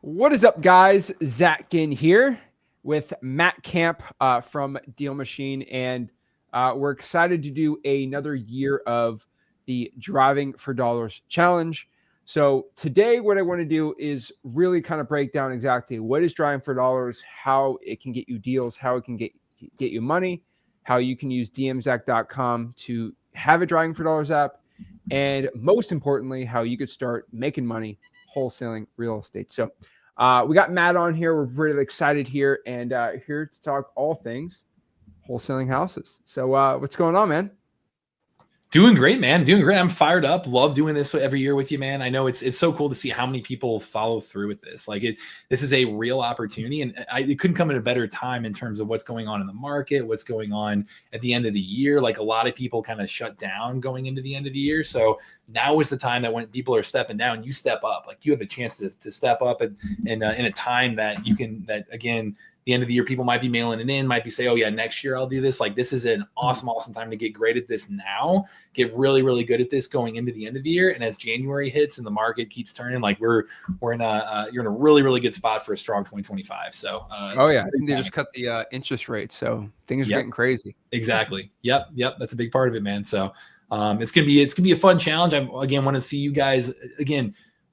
What is up, guys? Zach Ginn here with Matt Camp from Deal Machine, and we're excited to do another year of the Driving for Dollars Challenge. So today what I want to do is really kind of break down exactly what is Driving for Dollars, how it can get you deals, how it can get you money, how you can use dmzach.com to have a Driving for Dollars app, and most importantly, how you could start making money wholesaling real estate. So we got Matt on here. We're really excited here and here to talk all things wholesaling houses. So what's going on, man? Doing great, man. Doing great. I'm fired up. Love doing this every year with you, man. I know it's so cool to see how many people follow through with this. This is a real opportunity, and it couldn't come at a better time in terms of what's going on in the market, what's going on at the end of the year. Like, a lot of people kind of shut down going into the end of the year. So now is the time that when people are stepping down, you step up. Like, you have a chance to step up in a time that you can, that again, the end of the year, people might be mailing it in, might be say, oh yeah, next year I'll do this. Like, this is an awesome time to get great at this now, get really good at this going into the end of the year. And as January hits and the market keeps turning, like you're in a really good spot for a strong 2025. So, oh yeah, I think they just cut the interest rate. So things are getting crazy. Exactly. Yep. That's a big part of it, man. So it's going to be a fun challenge. I want to see you guys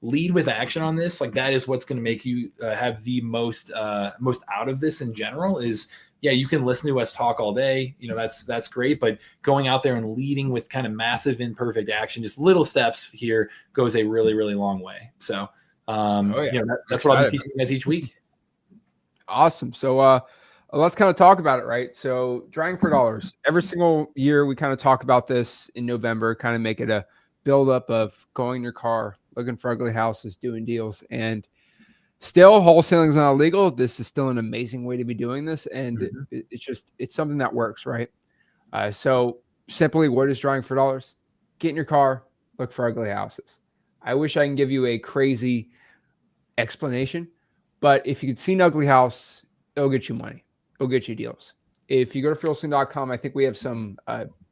lead with action on this. Like, that is what's going to make you have the most out of this in general. Is, yeah, you can listen to us talk all day, that's great, but going out there and leading with kind of massive imperfect action, just little steps here, goes a really long way. So that's what I'll be teaching you guys each week. Awesome. So let's kind of talk about it, right? So Driving for Dollars, every single year we kind of talk about this in November, kind of make it a buildup of going in your car, looking for ugly houses, doing deals. And still, wholesaling is not illegal. This is still an amazing way to be doing this. And it's something that works, right? So simply, what is Driving for Dollars? Get in your car, look for ugly houses. I wish I can give you a crazy explanation, but if you could see an ugly house, it'll get you money. It'll get you deals. If you go to Wholesaling.com, I think we have some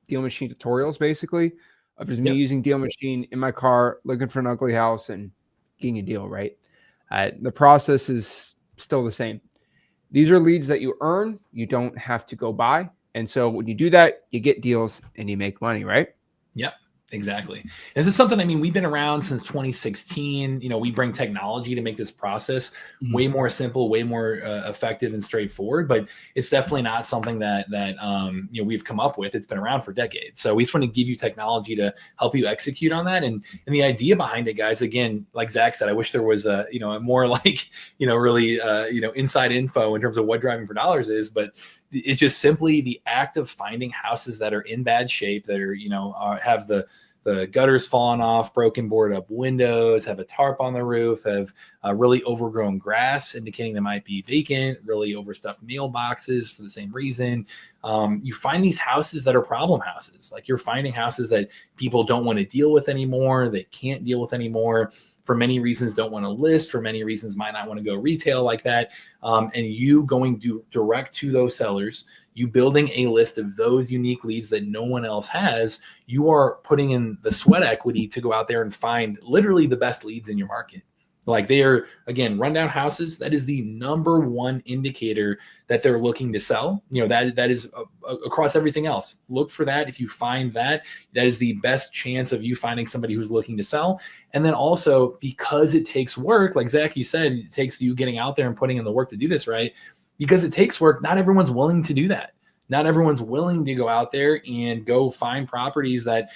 Deal Machine tutorials, basically, of just me using Deal Machine in my car, looking for an ugly house and getting a deal, right? The process is still the same. These are leads that you earn. You don't have to go buy. And so when you do that, you get deals and you make money, right? Yep. Exactly. This is something, we've been around since 2016. We bring technology to make this process way more simple, way more effective and straightforward, but it's definitely not something that we've come up with. It's been around for decades. So we just want to give you technology to help you execute on that. And the idea behind it, guys, again, like Zach said, I wish there was a more really inside info in terms of what Driving for Dollars is, but it's just simply the act of finding houses that are in bad shape, that are, have the gutters falling off, broken boarded up windows, have a tarp on the roof, have really overgrown grass indicating they might be vacant, really overstuffed mailboxes for the same reason. You find these houses that are problem houses. Like, you're finding houses that people don't want to deal with anymore, they can't deal with anymore, for many reasons don't want to list, for many reasons might not want to go retail like that. And you going direct to those sellers, you building a list of those unique leads that no one else has, you are putting in the sweat equity to go out there and find literally the best leads in your market. Like, they are, again, rundown houses. That is the number one indicator that they're looking to sell. That is across everything else. Look for that. If you find that, that is the best chance of you finding somebody who's looking to sell. And then also, because it takes work, like Zach, you said, it takes you getting out there and putting in the work to do this, right? Because it takes work. Not everyone's willing to do that. Not everyone's willing to go out there and go find properties that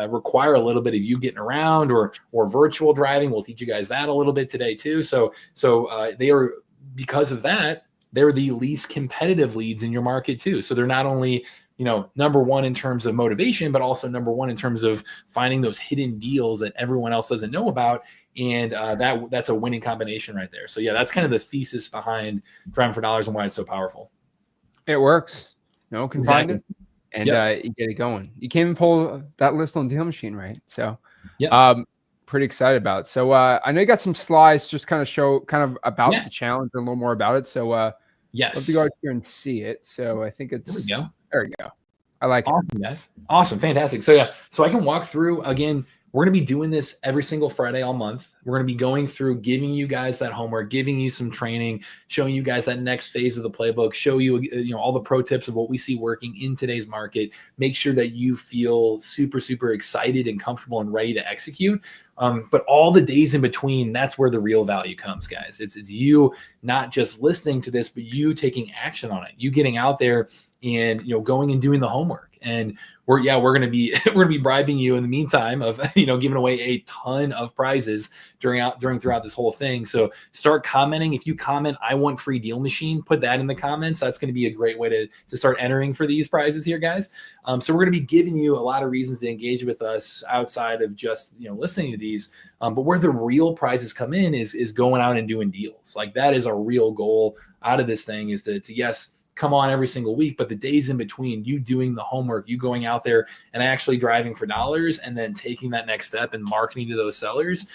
require a little bit of you getting around or virtual driving. We'll teach you guys that a little bit today too. So they are, because of that, they're the least competitive leads in your market too. So they're not only number one in terms of motivation, but also number one in terms of finding those hidden deals that everyone else doesn't know about. And that's a winning combination right there. So yeah, that's kind of the thesis behind Driving for Dollars and why it's so powerful. It works. No one can find it, and you get it going. You can't even pull that list on Deal Machine, right? So, pretty excited about it. So, I know you got some slides, just kind of show about the challenge and a little more about it. So, yes, let me go out here and see it. So, I think it's there we go. I like it. Yes, awesome, fantastic. So yeah, so I can walk through again. We're going to be doing this every single Friday all month. We're going to be going through, giving you guys that homework, giving you some training, showing you guys that next phase of the playbook, show you, all the pro tips of what we see working in today's market. Make sure that you feel super, super excited and comfortable and ready to execute. But all the days in between, that's where the real value comes, guys. It's you not just listening to this, but you taking action on it. You getting out there and going and doing the homework. And we're going to be bribing you in the meantime of giving away a ton of prizes throughout this whole thing. So start commenting. If you comment, I want free deal machine, put that in the comments. That's going to be a great way to start entering for these prizes here, guys. So we're going to be giving you a lot of reasons to engage with us outside of just listening to these. But where the real prizes come in is going out and doing deals. Like that is our real goal out of this thing, is to yes, come on every single week, but the days in between, you doing the homework, you going out there and actually driving for dollars, and then taking that next step and marketing to those sellers.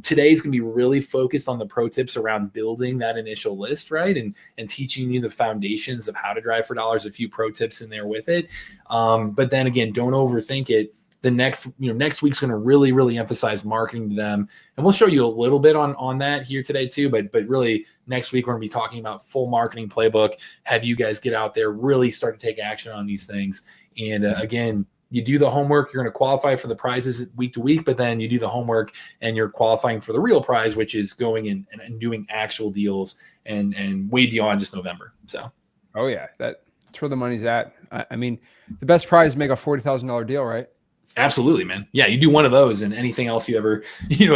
Today's going to be really focused on the pro tips around building that initial list, right? And teaching you the foundations of how to drive for dollars, a few pro tips in there with it. But then again, don't overthink it. The next week's going to really, really emphasize marketing to them. And we'll show you a little bit on that here today too. But really next week, we're going to be talking about full marketing playbook, have you guys get out there, really start to take action on these things. And again, you do the homework, you're going to qualify for the prizes week to week, but then you do the homework and you're qualifying for the real prize, which is going in and doing actual deals and way beyond just November. So, oh yeah, that's where the money's at. I mean, the best prize is make a $40,000 deal, right? Absolutely, man. Yeah, you do one of those, and anything else you ever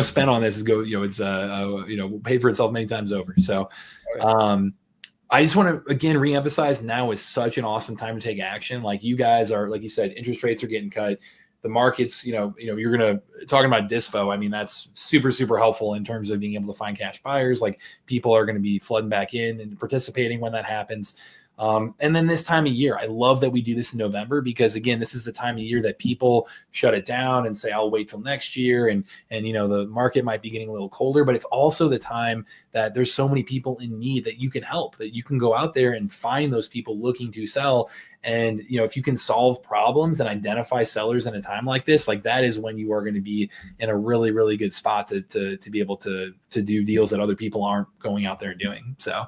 spend on this is paid for itself many times over. So, I just want to again reemphasize, now is such an awesome time to take action. Like you guys are, like you said, interest rates are getting cut. The markets, you're talking about dispo. I mean, that's super, super helpful in terms of being able to find cash buyers. Like people are going to be flooding back in and participating when that happens. And then this time of year, I love that we do this in November, because again, this is the time of year that people shut it down and say, I'll wait till next year. And the market might be getting a little colder, but it's also the time that there's so many people in need that you can help, that you can go out there and find those people looking to sell. And, if you can solve problems and identify sellers in a time like this, like that is when you are going to be in a really, really good spot to be able to do deals that other people aren't going out there and doing. So,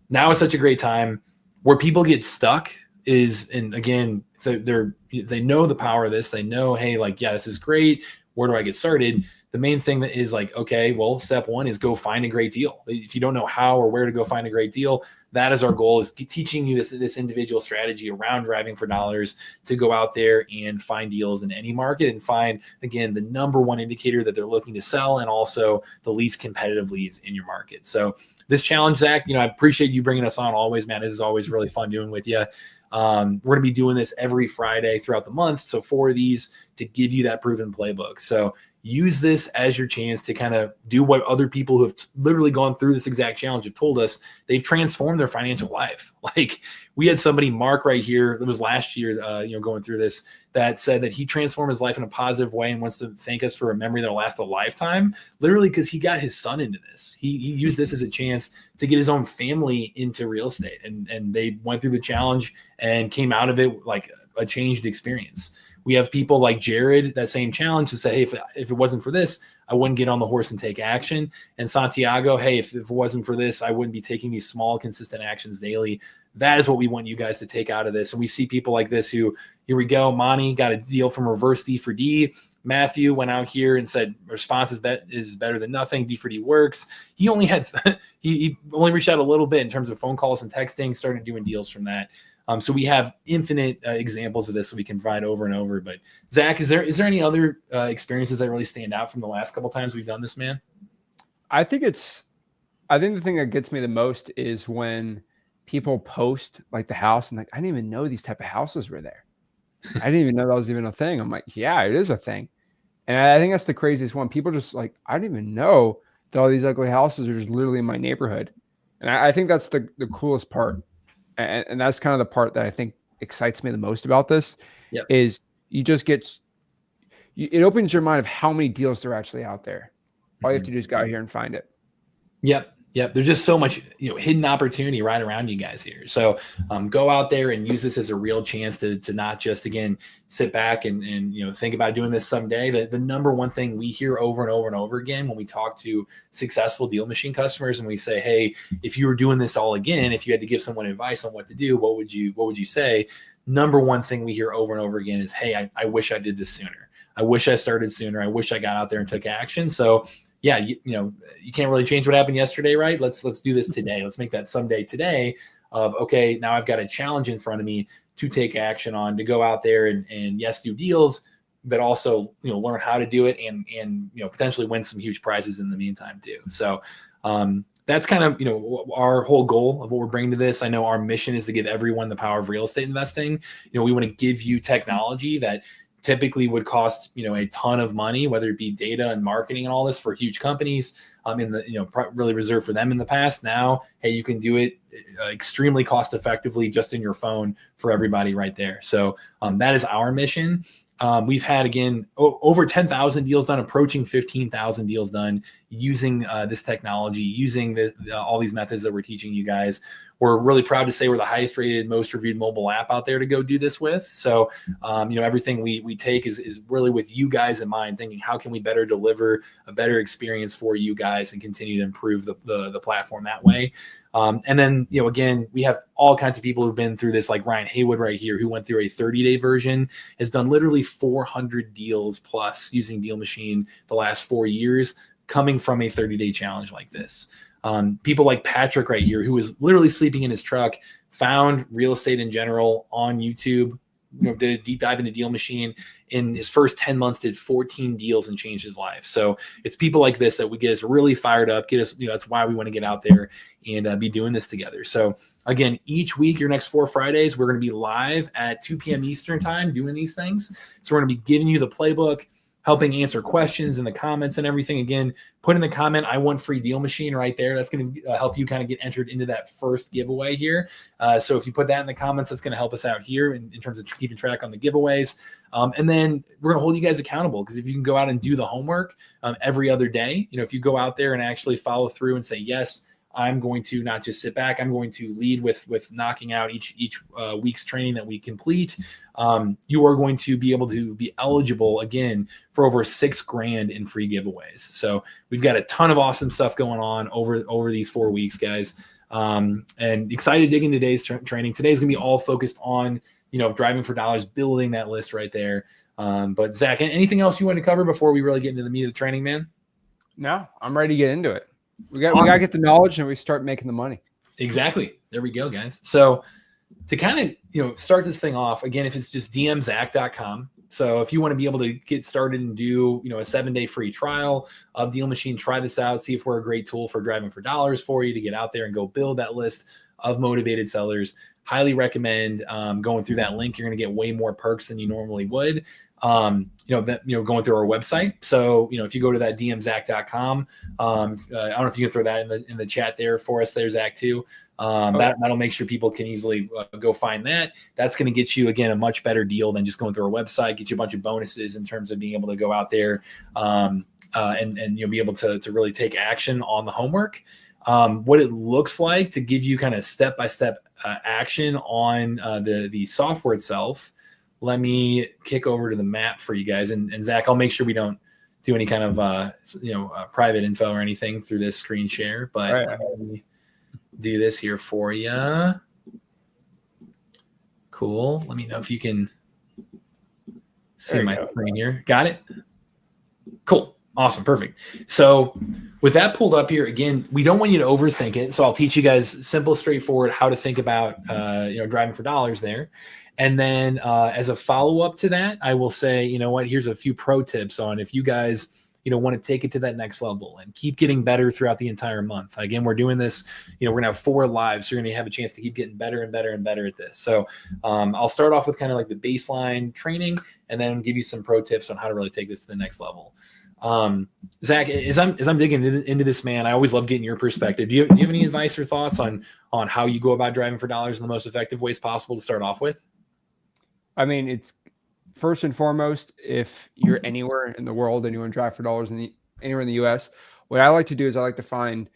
now is such a great time. Where people get stuck is, and again, they know the power of this. They know, hey, like, yeah, this is great. Where do I get started? The main thing that is like, okay, well, step one is go find a great deal. If you don't know how or where to go find a great deal, that is our goal, is teaching you this individual strategy around driving for dollars to go out there and find deals in any market and find, again, the number one indicator that they're looking to sell, and also the least competitive leads in your market. So this challenge, Zach, I appreciate you bringing us on always, man. This is always really fun doing with you. We're going to be doing this every Friday throughout the month. So 4 of these to give you that proven playbook. So use this as your chance to kind of do what other people who have literally gone through this exact challenge have told us. They've transformed their financial life. Like we had somebody, Mark, right here, it was last year, going through this, that said that he transformed his life in a positive way and wants to thank us for a memory that'll last a lifetime, literally because he got his son into this. He used this as a chance to get his own family into real estate, and they went through the challenge and came out of it like a changed experience. We have people like Jared, that same challenge, to say, hey, if it wasn't for this, I wouldn't get on the horse and take action. And Santiago, hey, if it wasn't for this, I wouldn't be taking these small, consistent actions daily. That is what we want you guys to take out of this. And we see people like this who, here we go, Monty got a deal from reverse D for D. Matthew went out here and said response is better than nothing. D for D works. He only had he only reached out a little bit in terms of phone calls and texting, started doing deals from that. So we have infinite examples of this that we can provide over and over. But Zach, is there any other experiences that really stand out from the last couple times we've done this, man? I think the thing that gets me the most is when people post like the house and like, I didn't even know these type of houses were there. I didn't even know that was even a thing. I'm like, yeah, it is a thing. And I think that's the craziest one. People just like, I didn't even know that all these ugly houses are just literally in my neighborhood. And I think that's the coolest part. And that's kind of the part that I think excites me the most about this. Yep. Is you just it opens your mind of how many deals are actually out there. All you have to do is go out here and find it. Yep. Yep. There's just so much, hidden opportunity right around you guys here. So go out there and use this as a real chance to not just, again, sit back and think about doing this someday. The number one thing we hear over and over and over again when we talk to successful Deal Machine customers and we say, hey, if you were doing this all again, if you had to give someone advice on what to do, what would you say? Number one thing we hear over and over again is, hey, I wish I did this sooner. I wish I started sooner. I wish I got out there and took action. So yeah, you can't really change what happened yesterday, right? Let's do this today. Let's make that someday today of, okay, now I've got a challenge in front of me to take action on, to go out there and yes, do deals, but also, learn how to do it and potentially win some huge prizes in the meantime too. So that's kind of, our whole goal of what we're bringing to this. I know our mission is to give everyone the power of real estate investing. We want to give you technology that typically would cost a ton of money, whether it be data and marketing and all this for huge companies in the really reserved for them in the past. Now, hey, you can do it extremely cost effectively just in your phone for everybody right there. So that is our mission. We've had, again, over 10,000 deals done, approaching 15,000 deals done using this technology, using all these methods that we're teaching you guys. We're really proud to say we're the highest rated, most reviewed mobile app out there to go do this with. So, everything we take is really with you guys in mind, thinking how can we better deliver a better experience for you guys and continue to improve the platform that way. And then, again, we have all kinds of people who've been through this, like Ryan Haywood right here, who went through a 30-day version, has done literally 400 deals plus using Deal Machine the last 4 years, coming from a 30-day challenge like this. People like Patrick right here, who was literally sleeping in his truck, found real estate in general on YouTube, did a deep dive into Deal Machine. In his first 10 months, did 14 deals and changed his life. So it's people like this that would get us really fired up, get us, that's why we want to get out there and be doing this together. So again, each week, your next 4 Fridays, we're going to be live at 2 p.m. Eastern time doing these things. So we're going to be giving you the playbook, helping answer questions in the comments and everything. Again, put in the comment, I want free Deal Machine right there. That's going to help you kind of get entered into that first giveaway here. So if you put that in the comments, that's going to help us out here in terms of keeping track on the giveaways. And then we're going to hold you guys accountable, because if you can go out and do the homework every other day, if you go out there and actually follow through and say, yes, I'm going to not just sit back, I'm going to lead with knocking out each week's training that we complete. You are going to be able to be eligible again for over $6,000 in free giveaways. So we've got a ton of awesome stuff going on over these 4 weeks, guys. And excited to dig into today's training. Today's going to be all focused on, driving for dollars, building that list right there. But Zach, anything else you want to cover before we really get into the meat of the training, man? No, I'm ready to get into it. We got to get the knowledge and we start making the money. Exactly. There we go, guys. So to kind of, start this thing off, again, if it's just dmzach.com. So if you want to be able to get started and do, a 7-day free trial of Deal Machine, try this out, see if we're a great tool for driving for dollars for you to get out there and go build that list of motivated sellers. Highly recommend going through that link. You're going to get way more perks than you normally would. Going through our website. So, if you go to that dmzach.com, I don't know if you can throw that in the chat there for us there, Zach, too. That'll make sure people can easily go find that. That's going to get you, again, a much better deal than just going through our website, get you a bunch of bonuses in terms of being able to go out there and you'll be able to really take action on the homework. What it looks like to give you kind of step-by-step action on the software itself. Let me kick over to the map for you guys. And Zach, I'll make sure we don't do any kind of, private info or anything through this screen share, but let me do this here for you. Cool. Let me know if you can see my screen here. Got it? Cool. Awesome. Perfect. So with that pulled up here, again, we don't want you to overthink it. So I'll teach you guys simple, straightforward, how to think about, driving for dollars there. And then as a follow-up to that, I will say, here's a few pro tips on if you guys, want to take it to that next level and keep getting better throughout the entire month. Again, we're doing this, we're going to have 4 lives. So you're going to have a chance to keep getting better and better and better at this. So I'll start off with kind of like the baseline training and then give you some pro tips on how to really take this to the next level. Zach, as I'm digging into this, man, I always love getting your perspective. Do you have any advice or thoughts on how you go about driving for dollars in the most effective ways possible to start off with? I mean, it's first and foremost, if you're anywhere in the world and you want to drive for dollars anywhere in the US, what I like to do is I like to find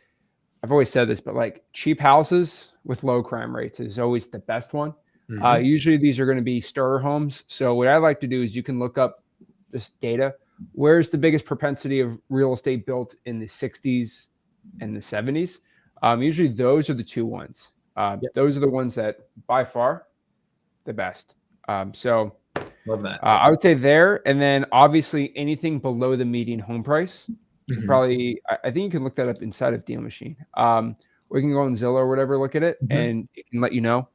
I've always said this, but like cheap houses with low crime rates is always the best one. Usually these are going to be starter homes. So what I like to do is you can look up this data. Where's the biggest propensity of real estate built in the 60s and the 70s? Usually those are the two ones. Those are the ones that by far the best. So love that. I would say there, and then obviously anything below the median home price. You can probably, I think you can look that up inside of Deal Machine. Or you can go on Zillow or whatever, look at it, and it can let you know.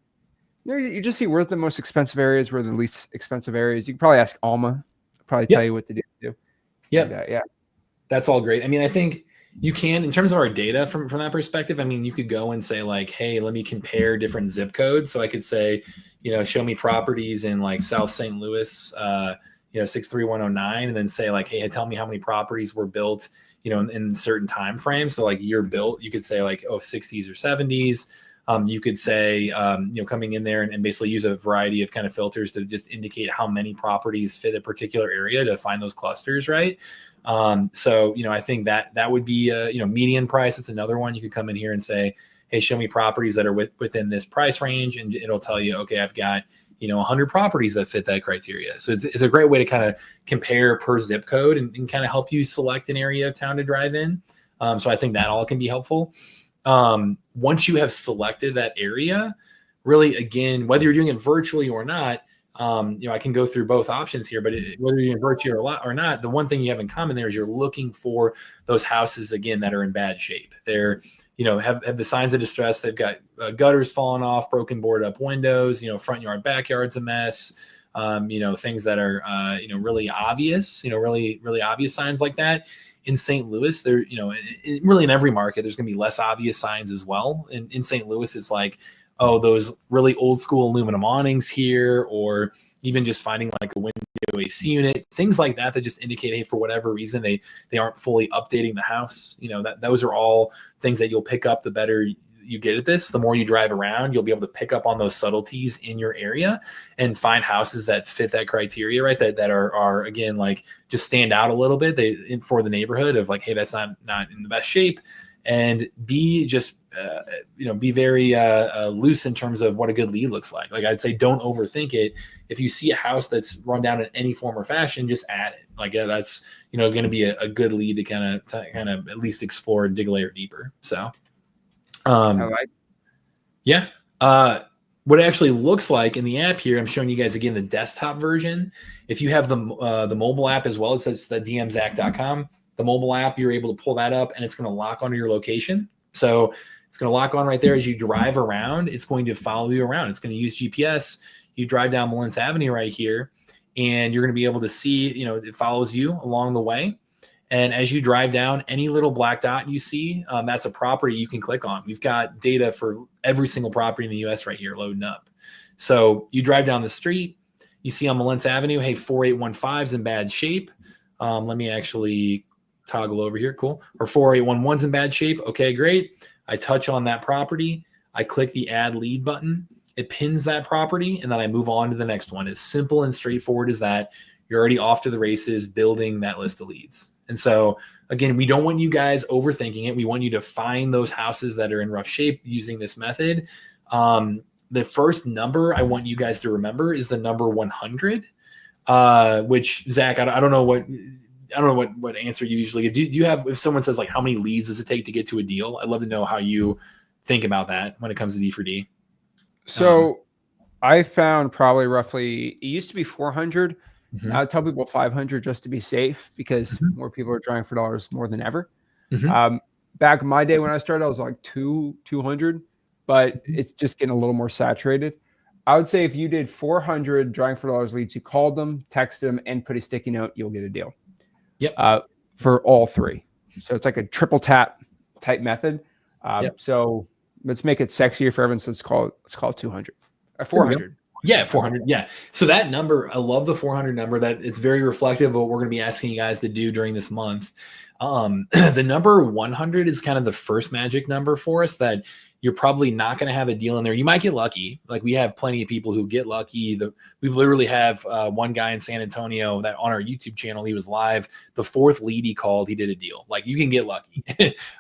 You just see where's the most expensive areas, where the least expensive areas. You can probably ask Alma, probably tell you what to do. Yeah, that's all great. I mean, I think you can, in terms of our data from that perspective, I mean, you could go and say like, hey, let me compare different zip codes. So I could say, show me properties in like South St. Louis, 63109, and then say like, hey, tell me how many properties were built, in certain time frames. So like year built, you could say like, 60s or 70s. You could say, coming in there and basically use a variety of kind of filters to just indicate how many properties fit a particular area to find those clusters, right? So, I think that would be, median price. It's another one. You could come in here and say, hey, show me properties that are within this price range. And it'll tell you, okay, I've got, 100 properties that fit that criteria. So it's a great way to kind of compare per zip code and kind of help you select an area of town to drive in. So I think that all can be helpful. Once you have selected that area, really, again, whether you're doing it virtually or not, I can go through both options here, but whether you're doing virtually or not, the one thing you have in common there is you're looking for those houses, again, that are in bad shape. They're, have the signs of distress. They've got gutters falling off, broken board up windows, front yard, backyard's a mess. Things that are, really obvious, really, really obvious signs like that. In St. Louis, there, really in every market, there's going to be less obvious signs as well. In St. Louis, it's like, those really old school aluminum awnings here, or even just finding like a window AC unit, things like that just indicate, hey, for whatever reason, they aren't fully updating the house. Those are all things that you'll pick up the better you get at this. The more you drive around, you'll be able to pick up on those subtleties in your area and find houses that fit that criteria, right? That are again, like just stand out a little bit for the neighborhood of like, hey, that's not in the best shape. And be very loose in terms of what a good lead looks like. Like I'd say, don't overthink it. If you see a house that's run down in any form or fashion, just add it. Like that's going to be a good lead to kind of at least explore and dig a layer deeper. So, what it actually looks like in the app here, I'm showing you guys again the desktop version. If you have the mobile app as well, it says the dmzach.com. The mobile app, you're able to pull that up and it's going to lock onto your location. So it's going to lock on right there as you drive around. It's going to follow you around. It's going to use GPS. You drive down Mullins Avenue right here, and you're going to be able to see, it follows you along the way. And as you drive down, any little black dot you see, that's a property you can click on. We've got data for every single property in the U.S. right here loading up. So you drive down the street, you see on Mullins Avenue, hey, 4815 is in bad shape. Let me actually toggle over here. Cool. Or 4811's in bad shape. Okay, great. I touch on that property. I click the add lead button. It pins that property, and then I move on to the next one. As simple and straightforward as that. You're already off to the races building that list of leads. And so, again, we don't want you guys overthinking it. We want you to find those houses that are in rough shape using this method. The first number I want you guys to remember is the number 100, which, Zach, I don't know what answer you usually give. Do you have, if someone says like, how many leads does it take to get to a deal? I'd love to know how you think about that when it comes to D4D. So I found probably roughly, it used to be 400. Now I tell people 500 just to be safe, because more people are trying for dollars more than ever. Back in my day when I started, I was like 200, but it's just getting a little more saturated. I would say if you did 400 drawing for dollars leads, you called them, texted them, and put a sticky note, you'll get a deal. For all three. So it's like a triple tap type method. So let's make it sexier for everyone. So let's call it 200 or 400. Yeah, 400. Yeah. So that number, I love the 400 number. That it's very reflective of what we're going to be asking you guys to do during this month. The number 100 is kind of the first magic number for us that you're probably not going to have a deal in there. You might get lucky. Like we have plenty of people who get lucky. We've literally have one guy in San Antonio that on our YouTube channel, he was live. The fourth lead he called, he did a deal. Like you can get lucky.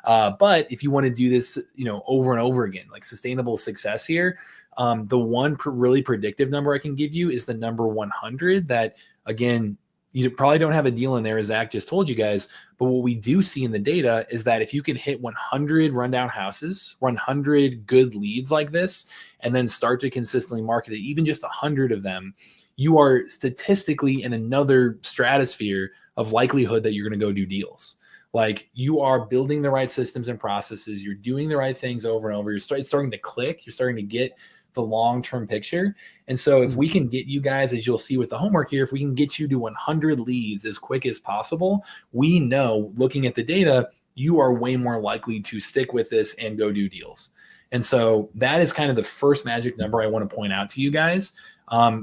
But if you want to do this, over and over again, like sustainable success here, the one really predictive number I can give you is the number 100 that, again, you probably don't have a deal in there, as Zach just told you guys. But what we do see in the data is that if you can hit 100 rundown houses, 100 good leads like this, and then start to consistently market it, even just 100 of them, you are statistically in another stratosphere of likelihood that you're going to go do deals. Like you are building the right systems and processes. You're doing the right things over and over. It's starting to click. You're starting to get the long-term picture. And so if we can get you guys, as you'll see with the homework here, if we can get you to 100 leads as quick as possible, we know, looking at the data, you are way more likely to stick with this and go do deals. And so that is kind of the first magic number I want to point out to you guys.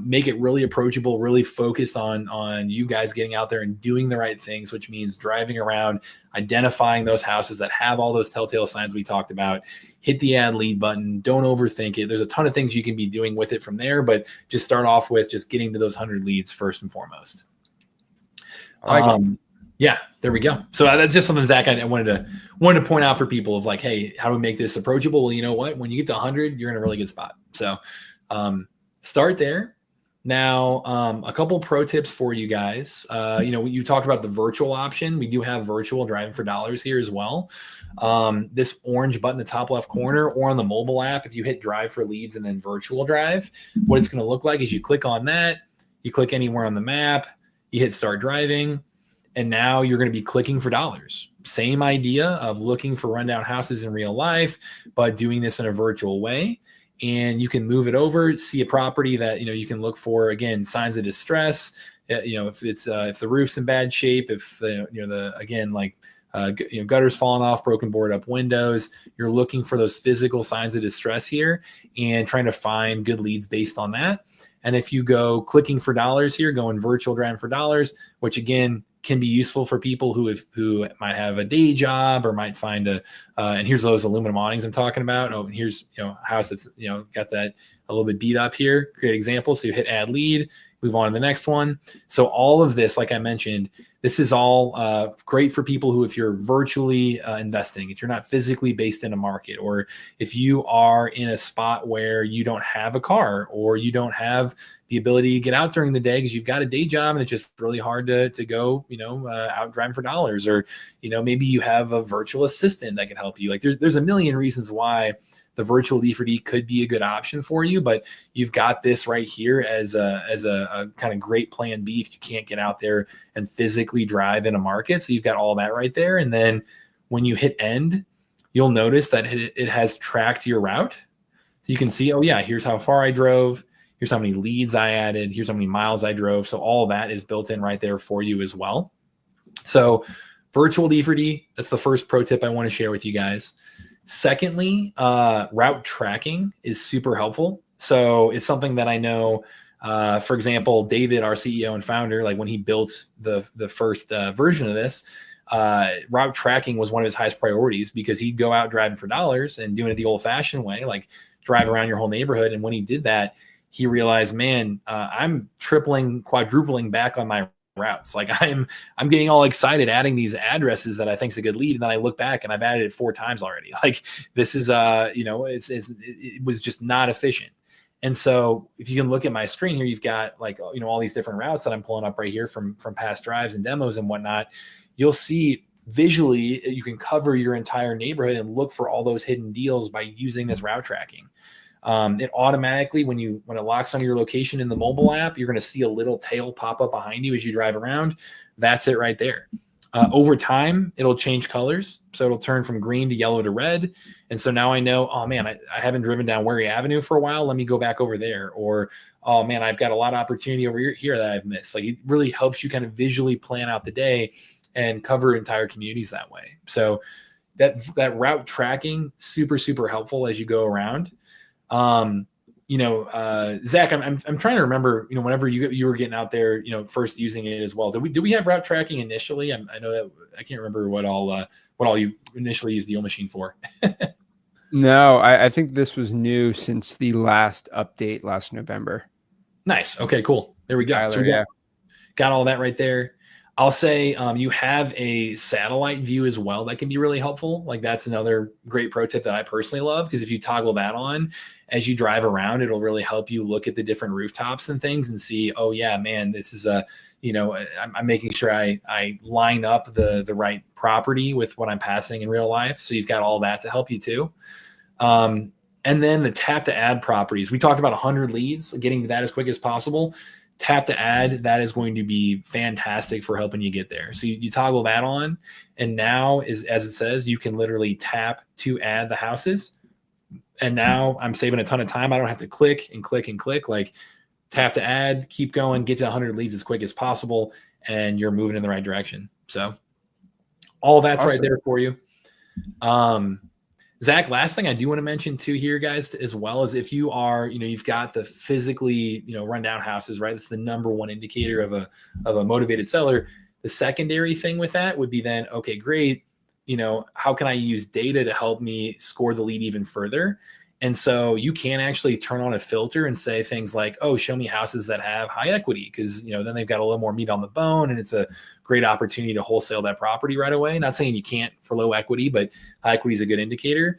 Make it really approachable, really focused on you guys getting out there and doing the right things, which means driving around, identifying those houses that have all those telltale signs we talked about. Hit the add lead button. Don't overthink it. There's a ton of things you can be doing with it from there, but just start off with just getting to those 100 leads first and foremost. Yeah, there we go. So that's just something, Zach, I wanted to point out for people of like, hey, how do we make this approachable? Well, you know what? When you get to 100, you're in a really good spot. So start there. Now, a couple pro tips for you guys. You talked about the virtual option. We do have virtual driving for dollars here as well. This orange button in the top left corner or on the mobile app, if you hit drive for leads and then virtual drive, what it's going to look like is you click on that, you click anywhere on the map, you hit start driving, and now you're going to be clicking for dollars. Same idea of looking for rundown houses in real life, but doing this in a virtual way. And you can move it over, see a property that, you can look for, again, signs of distress, if the roof's in bad shape, if gutters falling off, broken board up windows, you're looking for those physical signs of distress here and trying to find good leads based on that. And if you go clicking for dollars here, going virtual driving for dollars, which again, can be useful for people who might have a day job or might find and here's those aluminum awnings I'm talking about. Oh, here's, a house that's, got that a little bit beat up here. Great example. So you hit add lead, move on to the next one. So all of this, like I mentioned, this is all great for people who, if you're virtually investing, if you're not physically based in a market, or if you are in a spot where you don't have a car or you don't have the ability to get out during the day because you've got a day job and it's just really hard to go, out driving for dollars, or, maybe you have a virtual assistant that can help you. Like there's a million reasons why the virtual D4D could be a good option for you, but you've got this right here as a kind of great plan B if you can't get out there and physically drive in a market. So you've got all that right there. And then when you hit end, you'll notice that it has tracked your route. So you can see, oh yeah, here's how far I drove. Here's how many leads I added. Here's how many miles I drove. So all that is built in right there for you as well. So virtual D4D, that's the first pro tip I want to share with you guys. Secondly, route tracking is super helpful. So it's something that I know, for example, David, our CEO and founder, like when he built the first version of this, route tracking was one of his highest priorities because he'd go out driving for dollars and doing it the old fashioned way, like drive around your whole neighborhood. And when he did that, he realized, man, I'm tripling, quadrupling back on my routes. Like I'm getting all excited adding these addresses that I think is a good lead. And then I look back and I've added it 4 times already. Like this is, it was just not efficient. And so if you can look at my screen here, you've got like, all these different routes that I'm pulling up right here from past drives and demos and whatnot. You'll see visually, you can cover your entire neighborhood and look for all those hidden deals by using this route tracking. It automatically, when it locks onto your location in the mobile app, you're going to see a little tail pop up behind you as you drive around. That's it right there. Over time, it'll change colors. So it'll turn from green to yellow to red. And so now I know, oh man, I haven't driven down Wary Avenue for a while. Let me go back over there. Or, oh man, I've got a lot of opportunity over here that I've missed. Like it really helps you kind of visually plan out the day and cover entire communities that way. So that route tracking, super, super helpful as you go around. Zach, I'm trying to remember, whenever you were getting out there, first using it as well. Did we have route tracking initially? I know that I can't remember what all you initially used the Deal Machine for. No, I think this was new since the last update last November. Nice. Okay, cool. There we go. Tyler, So we got all that right there. I'll say you have a satellite view as well that can be really helpful. Like that's another great pro tip that I personally love, because if you toggle that on as you drive around, it'll really help you look at the different rooftops and things and see, oh yeah, man, this is I'm making sure I line up the right property with what I'm passing in real life. So you've got all that to help you too. And then the tap to add properties. We talked about 100 leads, getting to that as quick as possible. Tap to add, that is going to be fantastic for helping you get there. So you toggle that on, and now as it says, you can literally tap to add the houses. And now I'm saving a ton of time. I don't have to click and click and click. Like tap to add, keep going, get to 100 leads as quick as possible, and you're moving in the right direction. So all that's awesome. Right there for you. Zach, last thing I do want to mention too here, guys, as well, is if you are, you've got the physically, rundown houses, right? That's the number one indicator of a motivated seller. The secondary thing with that would be then, okay, great. How can I use data to help me score the lead even further? And so you can actually turn on a filter and say things like, oh, show me houses that have high equity, because, then they've got a little more meat on the bone and it's a great opportunity to wholesale that property right away. Not saying you can't for low equity, but high equity is a good indicator.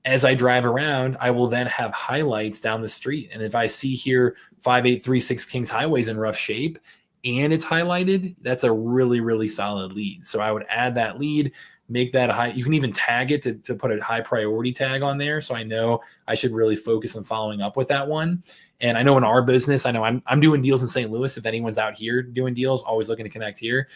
As I drive around, I will then have highlights down the street. And if I see here 5836 Kings Highway's in rough shape and it's highlighted, that's a really, really solid lead. So I would add that lead, make that a high. You can even tag it to put a high priority tag on there. So I know I should really focus on following up with that one. And I know in our business, I know I'm doing deals in St. Louis. If anyone's out here doing deals, always looking to connect here,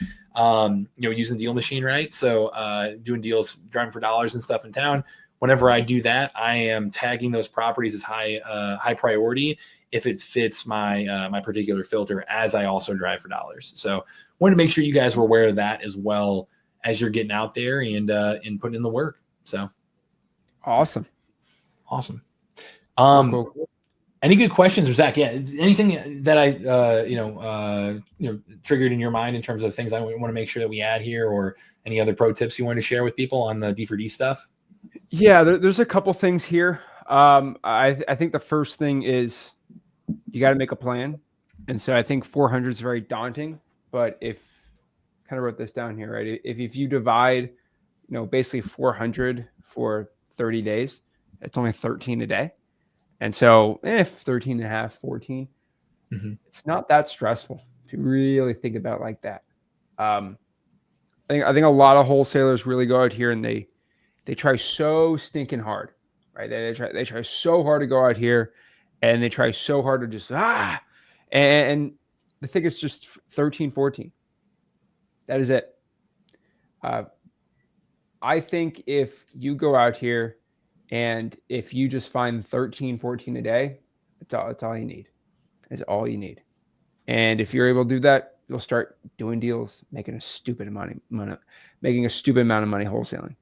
using Deal Machine, right? So doing deals, driving for dollars and stuff in town. Whenever I do that, I am tagging those properties as high priority if it fits my my particular filter, as I also drive for dollars. So wanted to make sure you guys were aware of that as well as you're getting out there and putting in the work. So awesome. Cool. Any good questions, or Zach? Yeah, anything that I triggered in your mind in terms of things I want to make sure that we add here, or any other pro tips you want to share with people on the D4D stuff? Yeah, there's a couple things here. I think the first thing is you got to make a plan. And so I think 400 is very daunting, but kind of wrote this down here, right? If you divide, basically 400 for 30 days, it's only 13 a day. And so if 13 and a half, 14, it's not that stressful if you really think about it like that. I think a lot of wholesalers really go out here and they try so stinking hard, right? They try so hard to go out here, and they try so hard to just, and the thing is just 13, 14. That is it. I think if you go out here and if you just find 13, 14 a day, it's all you need. It's all you need. And if you're able to do that, you'll start doing deals, making a stupid amount of money wholesaling.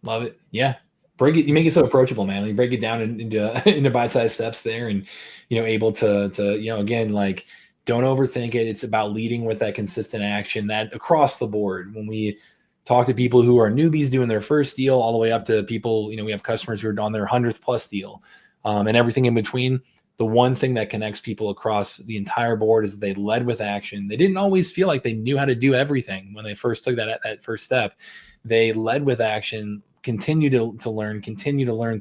Love it. Yeah. You make it so approachable, man. You break it down into bite-sized steps there, and, able to, again, like, don't overthink it. It's about leading with that consistent action, that across the board. When we talk to people who are newbies doing their first deal, all the way up to people, we have customers who are on their 100th plus deal, and everything in between. The one thing that connects people across the entire board is that they led with action. They didn't always feel like they knew how to do everything when they first took that first step. They led with action, continue to learn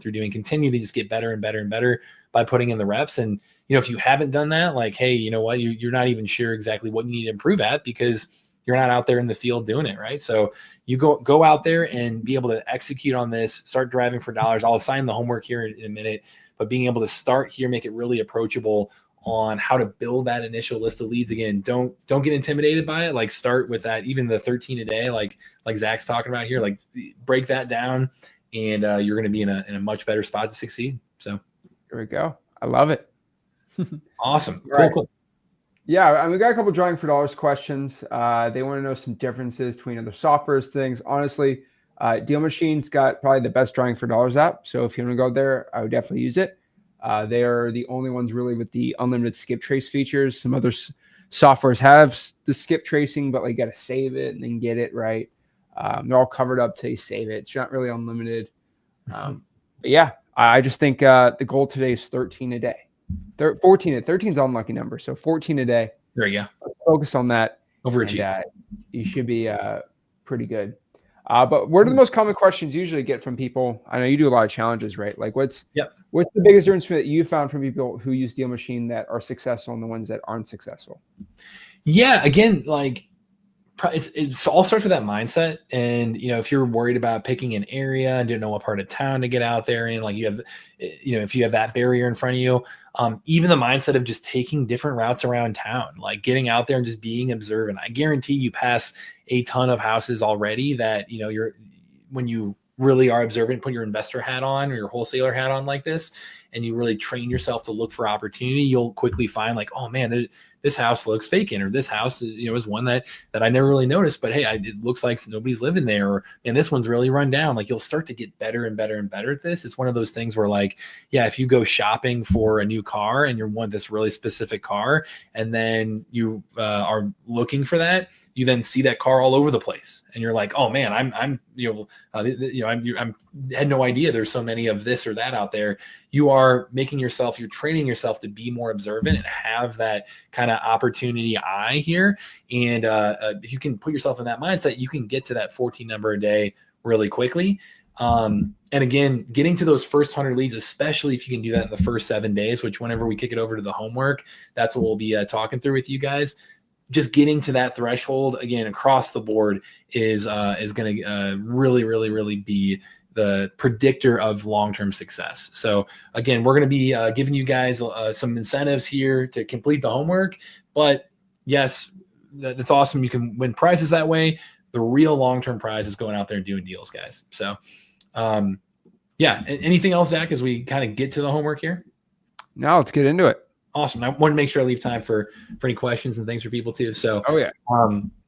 through doing, continue to just get better and better and better by putting in the reps. And, if you haven't done that, like, hey, you know what, you're not even sure exactly what you need to improve at because you're not out there in the field doing it, right? So you go out there and be able to execute on this, start driving for dollars. I'll assign the homework here in a minute, but being able to start here, make it really approachable on how to build that initial list of leads. Again, don't get intimidated by it. Like, start with that, even the 13 a day, like Zach's talking about here, like, break that down, and you're going to be in a much better spot to succeed. So there we go. I love it. Awesome. Right. Cool. Yeah. We got a couple drawing for dollars questions. They want to know some differences between other softwares, things. Honestly, Deal Machine's got probably the best drawing for dollars app. So if you want to go there, I would definitely use it. They are the only ones really with the unlimited skip trace features. Some other softwares have the skip tracing, but like you got to save it and then get it right. They're all covered up till you save it. It's not really unlimited. But yeah, I just think the goal today is 13 a day. 14. 13 is an unlucky number, so 14 a day. There you go. Let's focus on that. Overachieve. And, you should be pretty good. But what are the most common questions you usually get from people? I know you do a lot of challenges, right? Like what's the biggest difference that you found from people who use Deal Machine that are successful and the ones that aren't successful? Yeah, again, like it's all starts with that mindset. And, if you're worried about picking an area and don't know what part of town to get out there in, like you have, if you have that barrier in front of you, even the mindset of just taking different routes around town, like getting out there and just being observant. I guarantee you pass a ton of houses already that, when you really are observant, put your investor hat on or your wholesaler hat on like this, and you really train yourself to look for opportunity, you'll quickly find like, oh man, this house looks vacant, or this house, is one that I never really noticed, but hey, it looks like nobody's living there, or and this one's really run down. Like you'll start to get better and better and better at this. It's one of those things where like, yeah, if you go shopping for a new car and you want this really specific car, and then you are looking for that, you then see that car all over the place, and you're like, oh man, I had no idea there's so many of this or that out there. You're training yourself to be more observant and have that kind of opportunity eye here. And if you can put yourself in that mindset, you can get to that 14 number a day really quickly. And again, getting to those first 100 leads, especially if you can do that in the first 7 days, which whenever we kick it over to the homework, that's what we'll be talking through with you guys. Just getting to that threshold again across the board is going to really, really, really be the predictor of long-term success. So again, we're going to be giving you guys some incentives here to complete the homework. But yes, that's awesome. You can win prizes that way. The real long-term prize is going out there and doing deals, guys. So yeah. Anything else, Zach, as we kind of get to the homework here? No, let's get into it. Awesome. I want to make sure I leave time for any questions and things for people too. So,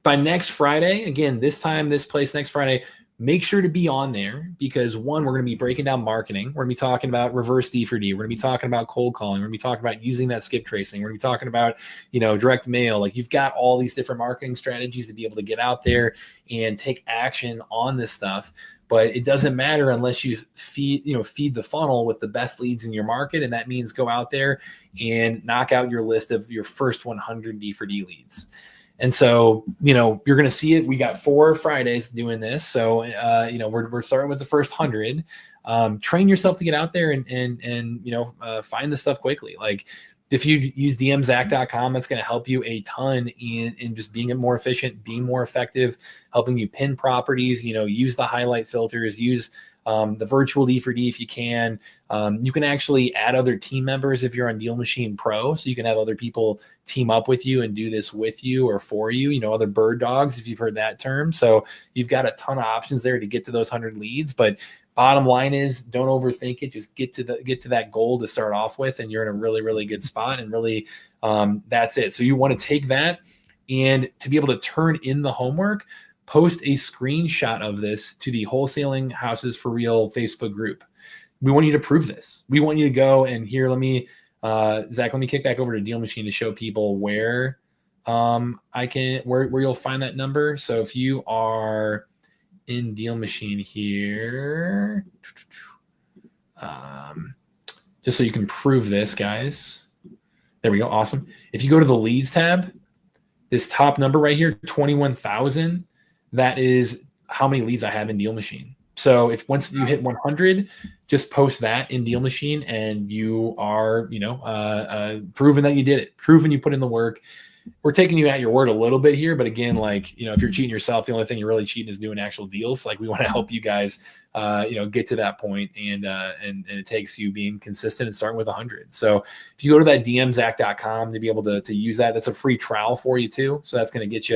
by next Friday, again, this place next Friday, make sure to be on there because one, we're going to be breaking down marketing. We're going to be talking about reverse D4D. We're going to be talking about cold calling. We're going to be talking about using that skip tracing. We're going to be talking about, direct mail. Like you've got all these different marketing strategies to be able to get out there and take action on this stuff. But it doesn't matter unless you feed the funnel with the best leads in your market. And that means go out there and knock out your list of your first 100 D4D leads. And so, you're going to see it. We got 4 Fridays doing this. So, we're starting with the first 100. Train yourself to get out there and find this stuff quickly. Like if you use dmzach.com, that's going to help you a ton in just being more efficient, being more effective, helping you pin properties, use the highlight filters, use the virtual D4D if you can. You can actually add other team members if you're on Deal Machine Pro. So you can have other people team up with you and do this with you or for you, other bird dogs, if you've heard that term. So you've got a ton of options there to get to those 100 leads. But bottom line is don't overthink it. Just get to that goal to start off with, and you're in a really, really good spot. And really, that's it. So you want to take that and to be able to turn in the homework, post a screenshot of this to the Wholesaling Houses for Real Facebook group. We want you to prove this. We want you to go and here, Zach, let me kick back over to Deal Machine to show people where where you'll find that number. So if you are in Deal Machine here, just so you can prove this, guys. There we go. Awesome. If you go to the leads tab, this top number right here, 21,000, that is how many leads I have in Deal Machine. So if once you hit 100, just post that in Deal Machine and you are, proven that you did it, proven you put in the work. We're taking you at your word a little bit here, but again, if you're cheating yourself, the only thing you're really cheating is doing actual deals. Like we want to help you guys, get to that point, and it takes you being consistent and starting with 100. So if you go to that dmzach.com to be able to use that, that's a free trial for you too. So that's going to get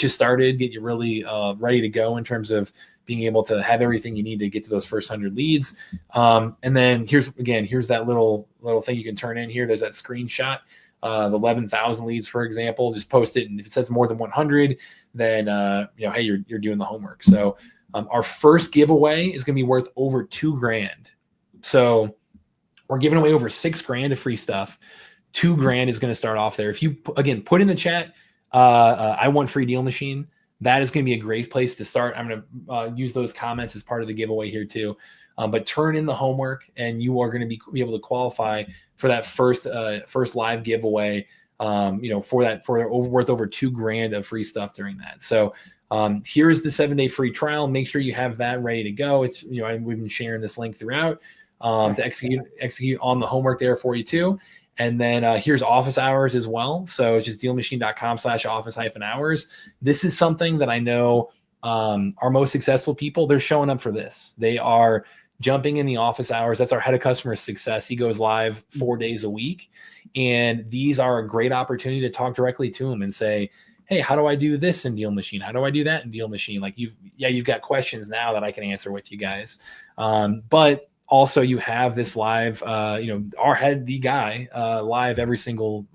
you started, get you really ready to go in terms of being able to have everything you need to get to those first 100 leads. And then here's that little thing you can turn in here. There's that screenshot. The 11,000 leads, for example, just post it. And if it says more than 100, then, hey, you're doing the homework. So our first giveaway is going to be worth over $2,000. So We're giving away over $6,000 of free stuff. $2,000 is going to start off there. If you, again, put in the chat, I want free deal machine. That is going to be a great place to start. I'm going to use those comments as part of the giveaway here too. But turn in the homework, and you are going to be able to qualify for that first live giveaway. For worth over $2,000 of free stuff during that. So here's the 7-day free trial. Make sure you have that ready to go. It's we've been sharing this link throughout to execute on the homework there for you too. And then here's office hours as well. So it's just dealmachine.com/office-hours. This is something that I know our most successful people, they're showing up for this. They are jumping in the office hours. That's our head of customer success. He goes live 4 days a week. And these are a great opportunity to talk directly to him and say, hey, how do I do this in Deal Machine? How do I do that in Deal Machine? Like you've got questions now that I can answer with you guys. But also you have this live, our head, the guy live every single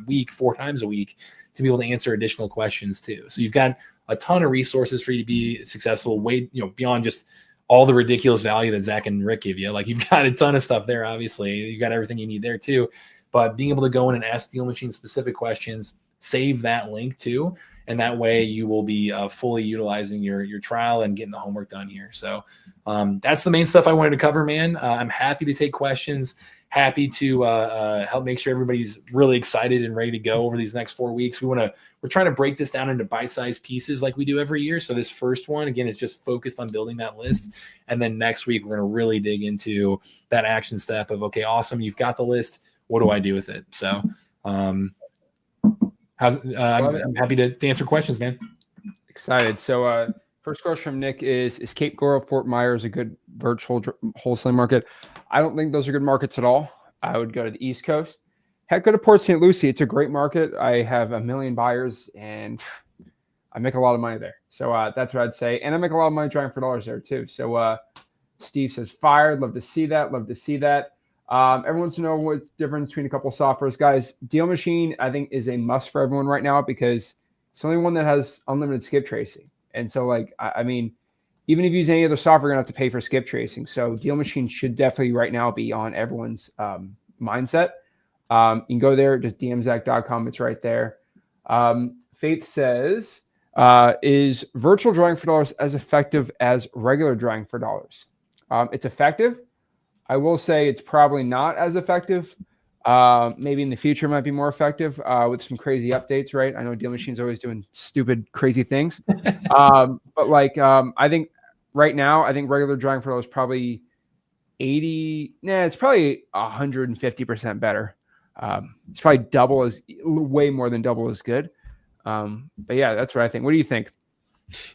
week, 4 times a week to be able to answer additional questions too. So you've got a ton of resources for you to be successful, way, beyond just all the ridiculous value that Zach and Rick give you. Like you've got a ton of stuff there. Obviously you've got everything you need there too, but being able to go in and ask Deal Machine specific questions, save that link too. And that way you will be fully utilizing your trial and getting the homework done here. So that's the main stuff I wanted to cover, man. I'm happy to take questions, happy to help make sure everybody's really excited and ready to go over these next 4 weeks. We're trying to break this down into bite-sized pieces like we do every year. So this first one, again, is just focused on building that list. And then next week, we're going to really dig into that action step of, okay, awesome. You've got the list. What do I do with it? So I'm happy to answer questions, man. Excited. So first question from Nick is Cape Coral, Fort Myers a good virtual wholesaling market? I don't think those are good markets at all. I would go to the East Coast. Heck, go to Port St. Lucie. It's a great market. I have 1 million buyers, and I make a lot of money there. So that's what I'd say. And I make a lot of money trying for dollars there too. So Steve says, fired. Love to see that. Love to see that. Everyone wants to know what's the difference between a couple of softwares. Guys, Deal Machine, I think, is a must for everyone right now because it's the only one that has unlimited skip tracing. And so, like, I mean, even if you use any other software, you're going to have to pay for skip tracing. So Deal Machine should definitely right now be on everyone's mindset. You can go there, just dmzach.com. It's right there. Faith says, is virtual drawing for dollars as effective as regular drawing for dollars? It's effective. I will say it's probably not as effective. Maybe in the future it might be more effective with some crazy updates, right? I know Deal Machine's always doing stupid, crazy things. But like, I think right now, I think regular drawing for dollars is probably it's probably 150% better. It's probably way more than double as good. But yeah, that's what I think. What do you think?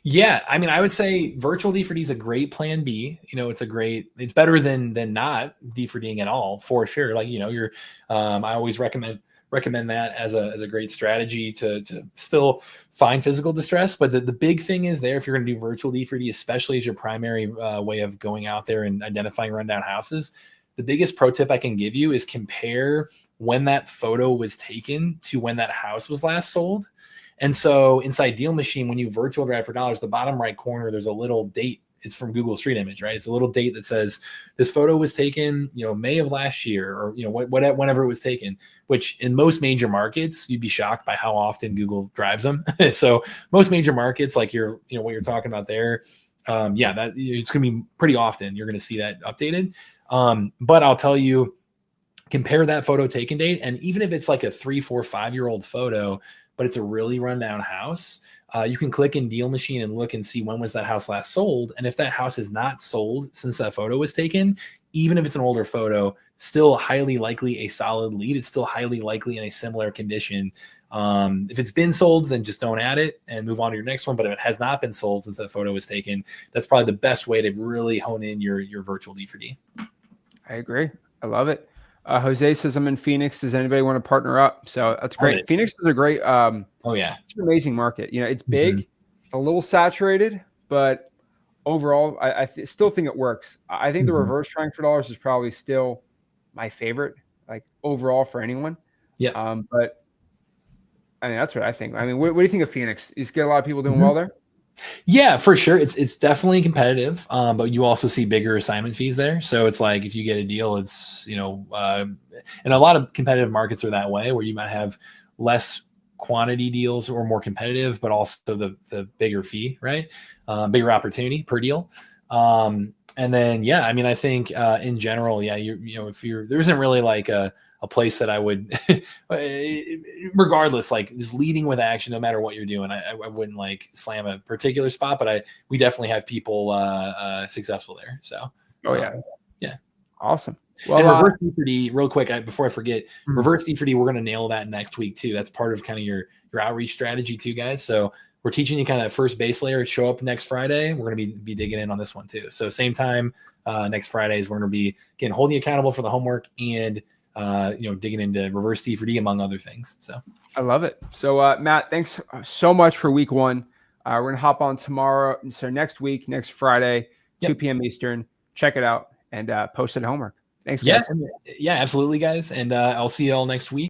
Yeah, I mean, I would say virtual D4D is a great plan B. It's better than not D4Ding at all, for sure. Like, I always recommend that as a great strategy to still find physical distress. But the big thing is there, if you're going to do virtual D4D, especially as your primary way of going out there and identifying rundown houses, the biggest pro tip I can give you is compare when that photo was taken to when that house was last sold. And so inside Deal Machine, when you virtual drive for dollars, the bottom right corner, there's a little date. It's from Google Street Image, right? It's a little date that says this photo was taken, May of last year, or whenever it was taken. Which in most major markets, you'd be shocked by how often Google drives them. So most major markets, like what you're talking about there, that it's going to be pretty often. You're going to see that updated. But I'll tell you, compare that photo taken date, and even if it's like a 3, 4, 5-year-old photo, but it's a really rundown house, you can click in Deal Machine and look and see when was that house last sold. And if that house is not sold since that photo was taken, even if it's an older photo, still highly likely a solid lead. It's still highly likely in a similar condition. If it's been sold, then just don't add it and move on to your next one. But if it has not been sold since that photo was taken, that's probably the best way to really hone in your virtual D4D. I agree. I love it. Jose says, I'm in Phoenix. Does anybody want to partner up? So that's great. Phoenix is a great, it's an amazing market. It's big, a little saturated, but overall, I still think it works. I think the reverse trying for dollars is probably still my favorite, like overall for anyone. Yeah. But I mean, that's what I think. I mean, what do you think of Phoenix? You get a lot of people doing well there? Yeah, for sure. It's definitely competitive, but you also see bigger assignment fees there. So it's like if you get a deal, it's and a lot of competitive markets are that way, where you might have less quantity deals or more competitive, but also the bigger fee, right? Bigger opportunity per deal. And then yeah, I mean, I think in general, yeah, if there isn't really like a place that I would, regardless, like just leading with action, no matter what you're doing. I wouldn't like slam a particular spot, but we definitely have people successful there. So, Oh yeah. Yeah. Awesome. And Well, reverse D4D, real quick, before I forget, reverse D4D, we're going to nail that next week too. That's part of kind of your outreach strategy too, guys. So we're teaching you kind of that first base layer. Show up next Friday. We're going to be digging in on this one too. So same time next Fridays, we're going to be again holding you accountable for the homework and digging into reverse D4D among other things. So I love it. So Matt, thanks so much for week 1. We're gonna hop on tomorrow. So next week, next Friday, 2 p.m. Eastern. Check it out and post it homework. Thanks, guys. Yeah, absolutely, guys. And I'll see you all next week.